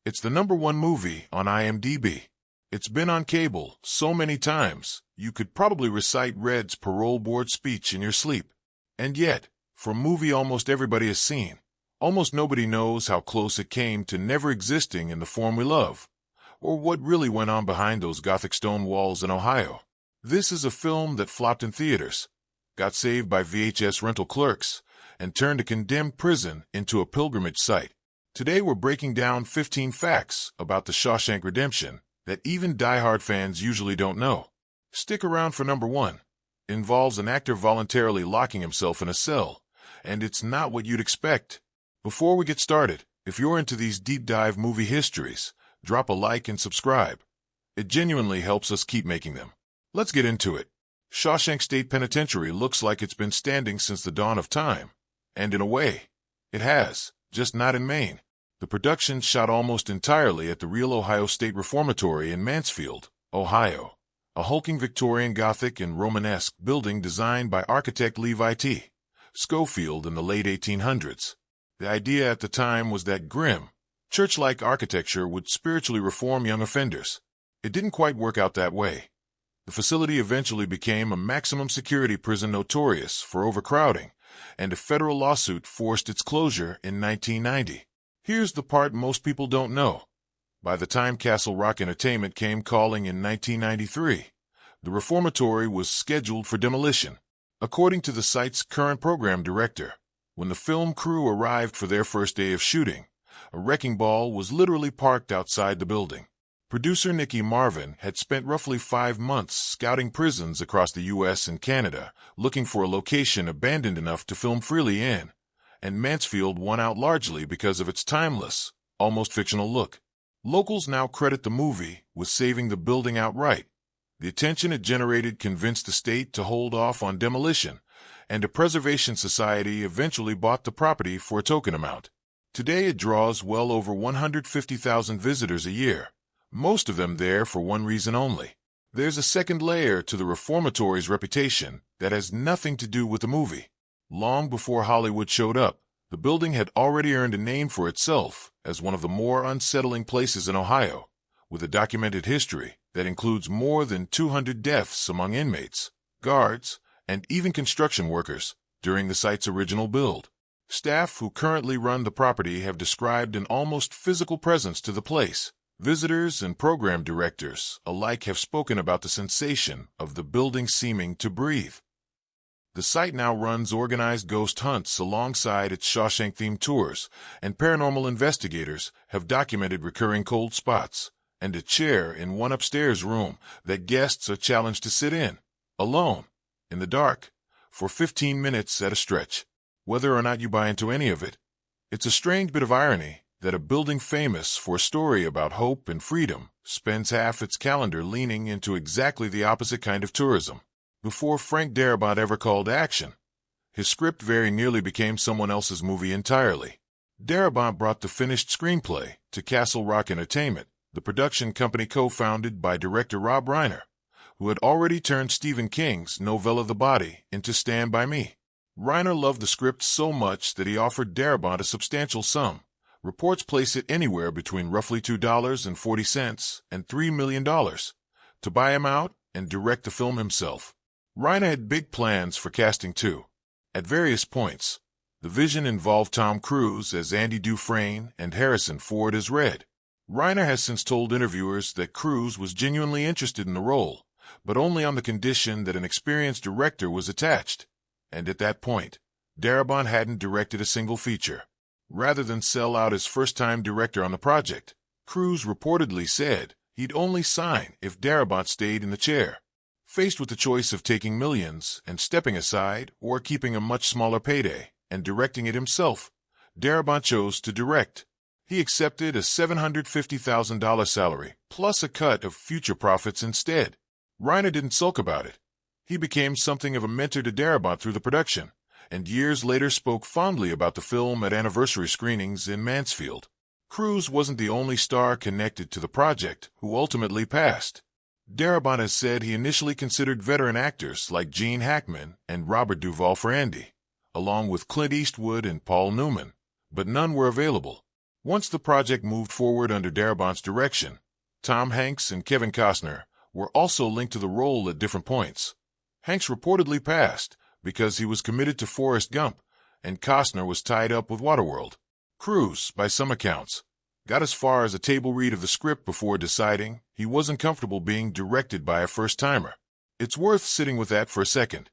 It's the #1 movie on IMDb. It's been on cable so many times, you could probably recite Red's parole board speech in your sleep. And yet, for a movie almost everybody has seen, almost nobody knows how close it came to never existing in the form we love, or what really went on behind those Gothic stone walls in Ohio. This is a film that flopped in theaters, got saved by VHS rental clerks, and turned a condemned prison into a pilgrimage site. Today we're breaking down 15 facts about the Shawshank Redemption that even die-hard fans usually don't know. Stick around for #1. It involves an actor voluntarily locking himself in a cell, and it's not what you'd expect. Before we get started, if you're into these deep-dive movie histories, drop a like and subscribe. It genuinely helps us keep making them. Let's get into it. Shawshank State Penitentiary looks like it's been standing since the dawn of time. And in a way, it has, just not in Maine. The production shot almost entirely at the real Ohio State Reformatory in Mansfield, Ohio, a hulking Victorian Gothic and Romanesque building designed by architect Levi T. Schofield in the late 1800s. The idea at the time was that grim, church-like architecture would spiritually reform young offenders. It didn't quite work out that way. The facility eventually became a maximum security prison notorious for overcrowding, and a federal lawsuit forced its closure in 1990. Here's the part most people don't know. By the time Castle Rock Entertainment came calling in 1993, the reformatory was scheduled for demolition. According to the site's current program director, when the film crew arrived for their first day of shooting, a wrecking ball was literally parked outside the building. Producer Nikki Marvin had spent roughly 5 months scouting prisons across the U.S. and Canada, looking for a location abandoned enough to film freely in, and Mansfield won out largely because of its timeless, almost fictional look. Locals now credit the movie with saving the building outright. The attention it generated convinced the state to hold off on demolition, and a preservation society eventually bought the property for a token amount. Today it draws well over 150,000 visitors a year, most of them there for one reason only. There's a second layer to the reformatory's reputation that has nothing to do with the movie. Long before Hollywood showed up, the building had already earned a name for itself as one of the more unsettling places in Ohio, with a documented history that includes more than 200 deaths among inmates, guards, and even construction workers during the site's original build. Staff who currently run the property have described an almost physical presence to the place. Visitors and program directors alike have spoken about the sensation of the building seeming to breathe. The site now runs organized ghost hunts alongside its Shawshank-themed tours, and paranormal investigators have documented recurring cold spots and a chair in one upstairs room that guests are challenged to sit in, alone, in the dark, for 15 minutes at a stretch. Whether or not you buy into any of it, it's a strange bit of irony that a building famous for a story about hope and freedom spends half its calendar leaning into exactly the opposite kind of tourism. Before Frank Darabont ever called action, his script very nearly became someone else's movie entirely. Darabont brought the finished screenplay to Castle Rock Entertainment, the production company co-founded by director Rob Reiner, who had already turned Stephen King's novella The Body into Stand By Me. Reiner loved the script so much that he offered Darabont a substantial sum. Reports place it anywhere between roughly $2.40 and $3 million to buy him out and direct the film himself. Reiner had big plans for casting too. At various points, the vision involved Tom Cruise as Andy Dufresne and Harrison Ford as Red. Reiner has since told interviewers that Cruise was genuinely interested in the role, but only on the condition that an experienced director was attached. And at that point, Darabont hadn't directed a single feature. Rather than sell out as first-time director on the project, Cruise reportedly said he'd only sign if Darabont stayed in the chair. Faced with the choice of taking millions and stepping aside or keeping a much smaller payday and directing it himself, Darabont chose to direct. He accepted a $750,000 salary plus a cut of future profits instead. Reiner didn't sulk about it. He became something of a mentor to Darabont through the production, and years later spoke fondly about the film at anniversary screenings in Mansfield. Cruise wasn't the only star connected to the project who ultimately passed. Darabont has said he initially considered veteran actors like Gene Hackman and Robert Duvall for Andy, along with Clint Eastwood and Paul Newman, but none were available. Once the project moved forward under Darabont's direction, Tom Hanks and Kevin Costner were also linked to the role at different points. Hanks reportedly passed because he was committed to Forrest Gump, and Costner was tied up with Waterworld. Cruise, by some accounts, got as far as a table read of the script before deciding he wasn't comfortable being directed by a first-timer. It's worth sitting with that for a second.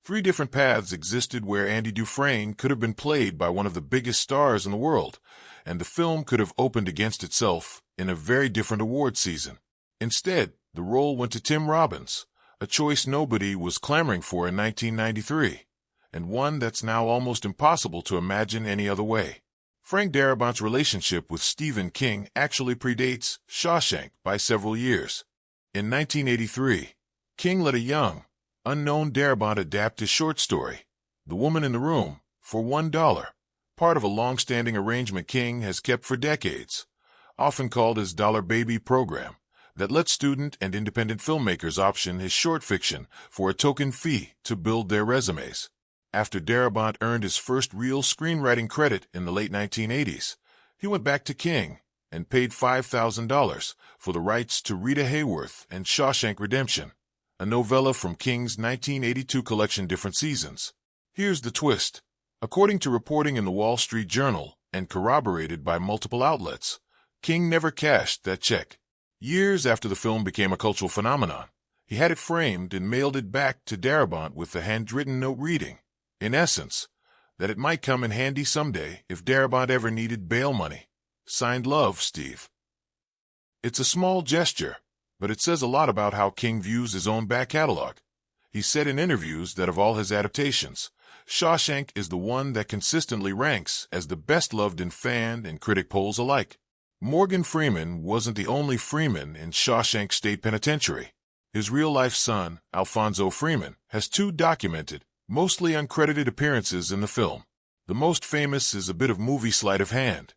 3 different paths existed where Andy Dufresne could have been played by one of the biggest stars in the world, and the film could have opened against itself in a very different award season. Instead, the role went to Tim Robbins, a choice nobody was clamoring for in 1993, and one that's now almost impossible to imagine any other way. Frank Darabont's relationship with Stephen King actually predates Shawshank by several years. In 1983, King let a young, unknown Darabont adapt his short story, The Woman in the Room, for $1, part of a long-standing arrangement King has kept for decades, often called his Dollar Baby program, that lets student and independent filmmakers option his short fiction for a token fee to build their resumes. After Darabont earned his first real screenwriting credit in the late 1980s, he went back to King and paid $5,000 for the rights to Rita Hayworth and Shawshank Redemption, a novella from King's 1982 collection Different Seasons. Here's the twist. According to reporting in the Wall Street Journal and corroborated by multiple outlets, King never cashed that check. Years after the film became a cultural phenomenon, he had it framed and mailed it back to Darabont with the handwritten note reading, in essence, that it might come in handy someday if Darabont ever needed bail money. Signed, Love, Steve. It's a small gesture, but it says a lot about how King views his own back catalog. He said in interviews that of all his adaptations, Shawshank is the one that consistently ranks as the best-loved in fan and critic polls alike. Morgan Freeman wasn't the only Freeman in Shawshank State Penitentiary. His real-life son, Alfonso Freeman, has 2 documented, mostly uncredited appearances in the film. The most famous is a bit of movie sleight of hand.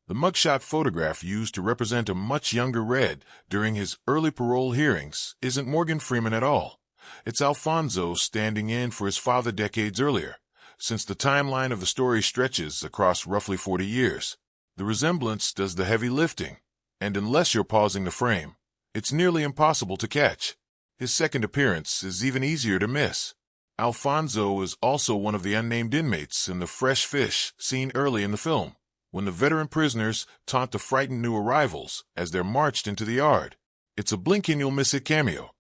The mugshot photograph used to represent a much younger Red during his early parole hearings isn't Morgan Freeman at all. It's Alfonso standing in for his father decades earlier, since the timeline of the story stretches across roughly 40 years. The resemblance does the heavy lifting, and unless you're pausing the frame, it's nearly impossible to catch. His second appearance is even easier to miss. Alfonso is also one of the unnamed inmates in the fresh fish seen early in the film, when the veteran prisoners taunt the frightened new arrivals as they're marched into the yard. It's a blink-and-you'll-miss-it cameo,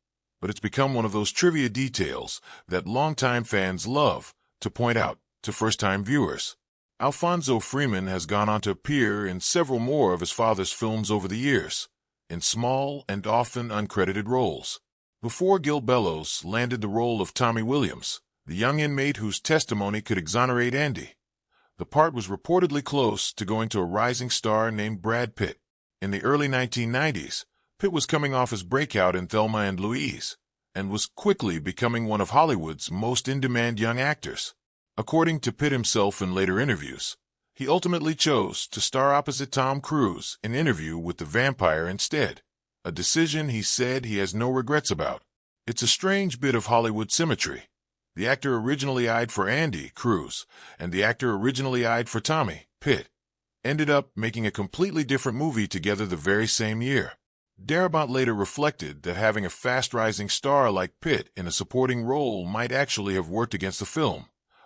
but it's become one of those trivia details that longtime fans love to point out to first-time viewers. Alfonso Freeman has gone on to appear in several more of his father's films over the years, in small and often uncredited roles. Before Gil Bellows landed the role of Tommy Williams, the young inmate whose testimony could exonerate Andy, the part was reportedly close to going to a rising star named Brad Pitt. In the early 1990s, Pitt was coming off his breakout in Thelma and Louise, and was quickly becoming one of Hollywood's most in-demand young actors. According to Pitt himself in later interviews, he ultimately chose to star opposite Tom Cruise in Interview with the Vampire instead, a decision he said he has no regrets about. It's a strange bit of Hollywood symmetry. The actor originally eyed for Andy, Cruise, and the actor originally eyed for Tommy, Pitt, ended up making a completely different movie together the very same year. Darabont later reflected that having a fast-rising star like Pitt in a supporting role might actually have worked against the film.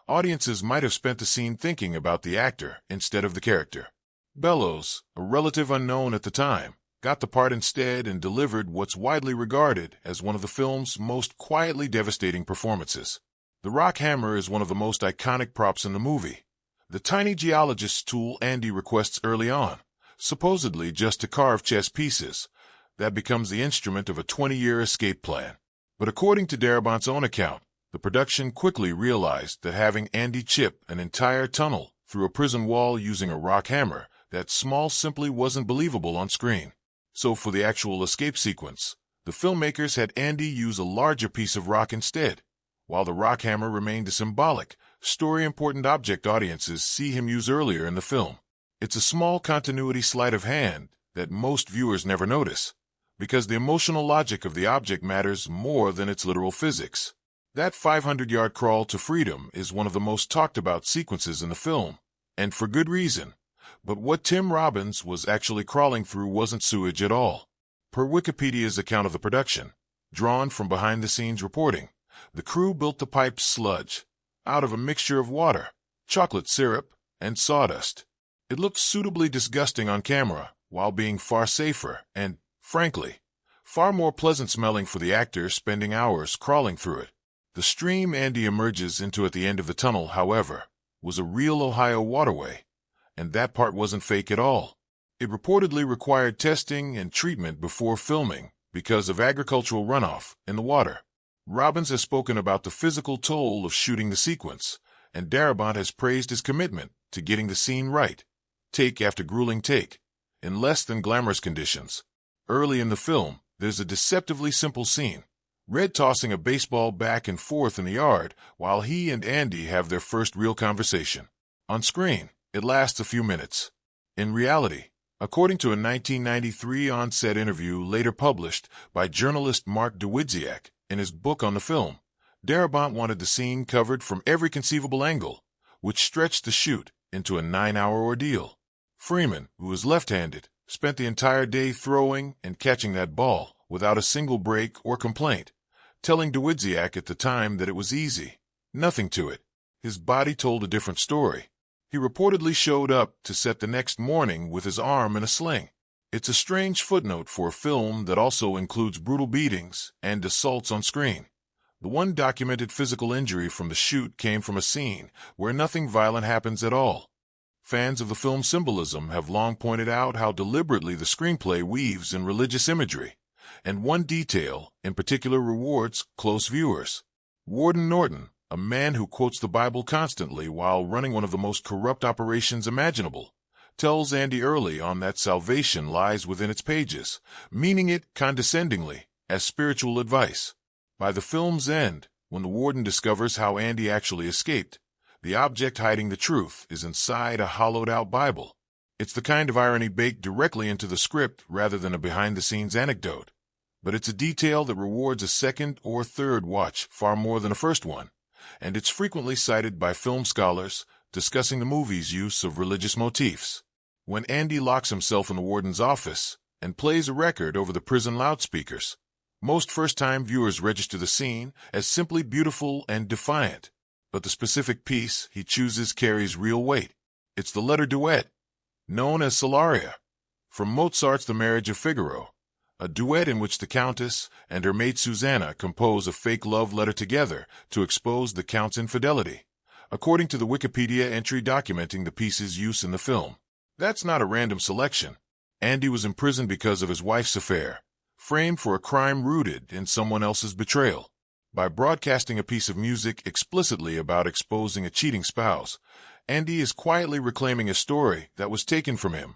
Audiences might have spent the scene thinking about the actor instead of the character. Bellows, a relative unknown at the time, got the part instead and delivered what's widely regarded as one of the film's most quietly devastating performances. The rock hammer is one of the most iconic props in the movie. The tiny geologist's tool Andy requests early on, supposedly just to carve chess pieces, that becomes the instrument of a 20-year escape plan. But according to Darabont's own account, the production quickly realized that having Andy chip an entire tunnel through a prison wall using a rock hammer that small simply wasn't believable on screen. So for the actual escape sequence, the filmmakers had Andy use a larger piece of rock instead, while the rock hammer remained a symbolic, story-important object audiences see him use earlier in the film. It's a small continuity sleight of hand that most viewers never notice, because the emotional logic of the object matters more than its literal physics. That 500-yard crawl to freedom is one of the most talked-about sequences in the film, and for good reason. But what Tim Robbins was actually crawling through wasn't sewage at all. Per Wikipedia's account of the production, drawn from behind-the-scenes reporting, the crew built the pipe's sludge out of a mixture of water, chocolate syrup, and sawdust. It looked suitably disgusting on camera, while being far safer and, frankly, far more pleasant-smelling for the actor spending hours crawling through it. The stream Andy emerges into at the end of the tunnel, however, was a real Ohio waterway, and that part wasn't fake at all. It reportedly required testing and treatment before filming because of agricultural runoff in the water. Robbins has spoken about the physical toll of shooting the sequence, and Darabont has praised his commitment to getting the scene right, take after grueling take, in less than glamorous conditions. Early in the film, there's a deceptively simple scene, Red tossing a baseball back and forth in the yard while he and Andy have their first real conversation. On screen, it lasts a few minutes. In reality, according to a 1993 on-set interview later published by journalist Mark Dawidziak in his book on the film, Darabont wanted the scene covered from every conceivable angle, which stretched the shoot into a 9-hour ordeal. Freeman, who is left-handed, spent the entire day throwing and catching that ball without a single break or complaint, telling Dawidziak at the time that it was easy, nothing to it. His body told a different story. He reportedly showed up to set the next morning with his arm in a sling. It's a strange footnote for a film that also includes brutal beatings and assaults on screen. The one documented physical injury from the shoot came from a scene where nothing violent happens at all. Fans of the film's symbolism have long pointed out how deliberately the screenplay weaves in religious imagery, and one detail in particular rewards close viewers. Warden Norton, a man who quotes the Bible constantly while running one of the most corrupt operations imaginable, tells Andy early on that salvation lies within its pages, meaning it condescendingly as spiritual advice. By the film's end, when the warden discovers how Andy actually escaped, the object hiding the truth is inside a hollowed-out Bible. It's the kind of irony baked directly into the script rather than a behind-the-scenes anecdote. But it's a detail that rewards a second or third watch far more than a first one, and it's frequently cited by film scholars discussing the movie's use of religious motifs. When Andy locks himself in the warden's office and plays a record over the prison loudspeakers, most first-time viewers register the scene as simply beautiful and defiant, but the specific piece he chooses carries real weight. It's the letter duet, known as Solaria, from Mozart's The Marriage of Figaro, a duet in which the Countess and her maid Susanna compose a fake love letter together to expose the Count's infidelity, according to the Wikipedia entry documenting the piece's use in the film. That's not a random selection. Andy was imprisoned because of his wife's affair, framed for a crime rooted in someone else's betrayal. By broadcasting a piece of music explicitly about exposing a cheating spouse, Andy is quietly reclaiming a story that was taken from him,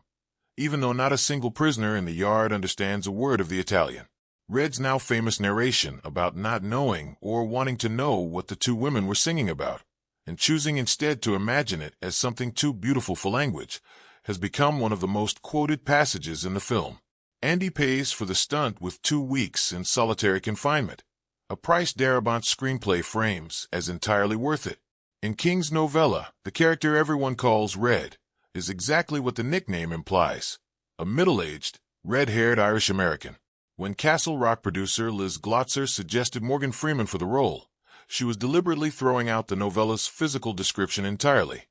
even though not a single prisoner in the yard understands a word of the Italian. Red's now famous narration about not knowing or wanting to know what the two women were singing about, and choosing instead to imagine it as something too beautiful for language, has become one of the most quoted passages in the film. Andy pays for the stunt with 2 weeks in solitary confinement, a price Darabont's screenplay frames as entirely worth it. In King's novella, the character everyone calls Red is exactly what the nickname implies, a middle-aged, red-haired Irish-American. When Castle Rock producer Liz Glotzer suggested Morgan Freeman for the role, she was deliberately throwing out the novella's physical description entirely,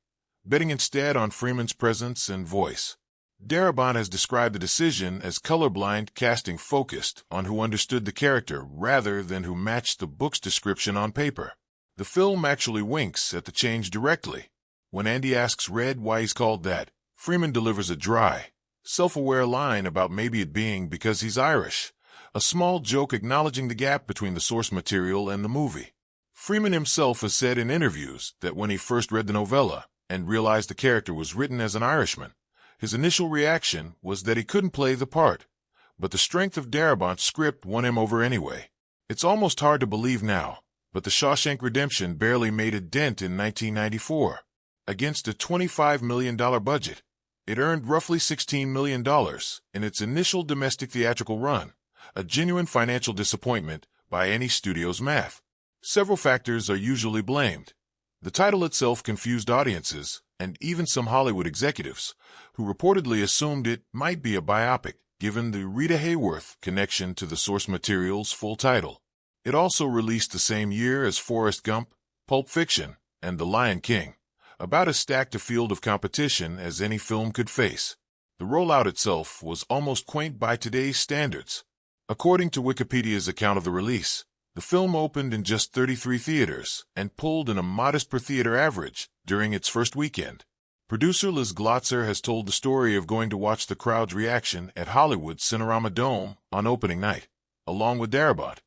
betting instead on Freeman's presence and voice. Darabont has described the decision as colorblind casting focused on who understood the character rather than who matched the book's description on paper. The film actually winks at the change directly. When Andy asks Red why he's called that, Freeman delivers a dry, self-aware line about maybe it being because he's Irish, a small joke acknowledging the gap between the source material and the movie. Freeman himself has said in interviews that when he first read the novella and realized the character was written as an Irishman, his initial reaction was that he couldn't play the part, but the strength of Darabont's script won him over anyway. It's almost hard to believe now, but the Shawshank Redemption barely made a dent in 1994. Against a $25 million budget, it earned roughly $16 million in its initial domestic theatrical run, a genuine financial disappointment by any studio's math. Several factors are usually blamed. The title itself confused audiences and even some Hollywood executives, who reportedly assumed it might be a biopic, given the Rita Hayworth connection to the source material's full title. It also released the same year as Forrest Gump, Pulp Fiction, and The Lion King, about as stacked a field of competition as any film could face. The rollout itself was almost quaint by today's standards. According to Wikipedia's account of the release, the film opened in just 33 theaters and pulled in a modest per-theater average during its first weekend. Producer Liz Glotzer has told the story of going to watch the crowd's reaction at Hollywood's Cinerama Dome on opening night, along with Darabont,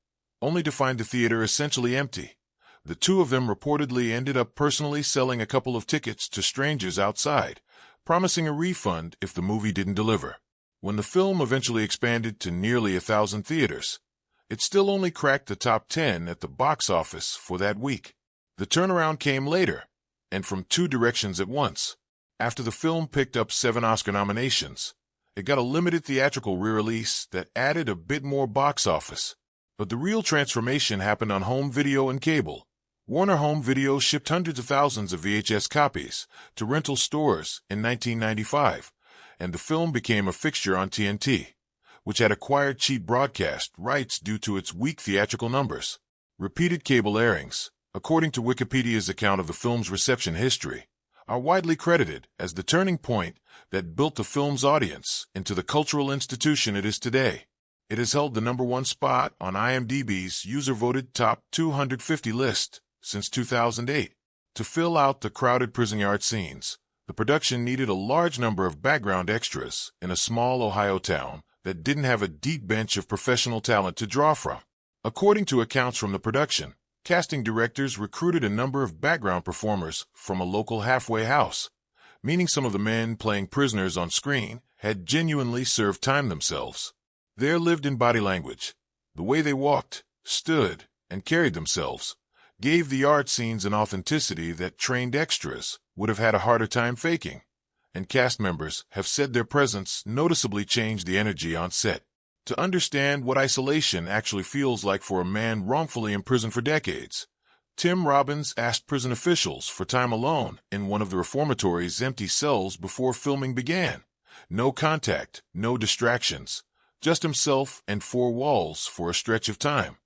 only to find the theater essentially empty. The two of them reportedly ended up personally selling a couple of tickets to strangers outside, promising a refund if the movie didn't deliver. When the film eventually expanded to nearly 1,000 theaters, it still only cracked the top 10 at the box office for that week. The turnaround came later, and from two directions at once. After the film picked up 7 Oscar nominations, it got a limited theatrical re-release that added a bit more box office. But the real transformation happened on home video and cable. Warner Home Video shipped hundreds of thousands of VHS copies to rental stores in 1995, and the film became a fixture on TNT, which had acquired cheap broadcast rights due to its weak theatrical numbers. Repeated cable airings, according to Wikipedia's account of the film's reception history, are widely credited as the turning point that built the film's audience into the cultural institution it is today. It has held the #1 spot on IMDb's user-voted top 250 list since 2008. To fill out the crowded prison yard scenes, the production needed a large number of background extras in a small Ohio town that didn't have a deep bench of professional talent to draw from. According to accounts from the production, casting directors recruited a number of background performers from a local halfway house, meaning some of the men playing prisoners on screen had genuinely served time themselves. Their lived-in body language, the way they walked, stood, and carried themselves, gave the art scenes an authenticity that trained extras would have had a harder time faking, and cast members have said their presence noticeably changed the energy on set. To understand what isolation actually feels like for a man wrongfully imprisoned for decades, Tim Robbins asked prison officials for time alone in one of the reformatory's empty cells before filming began. No contact, no distractions, just himself and 4 walls for a stretch of time.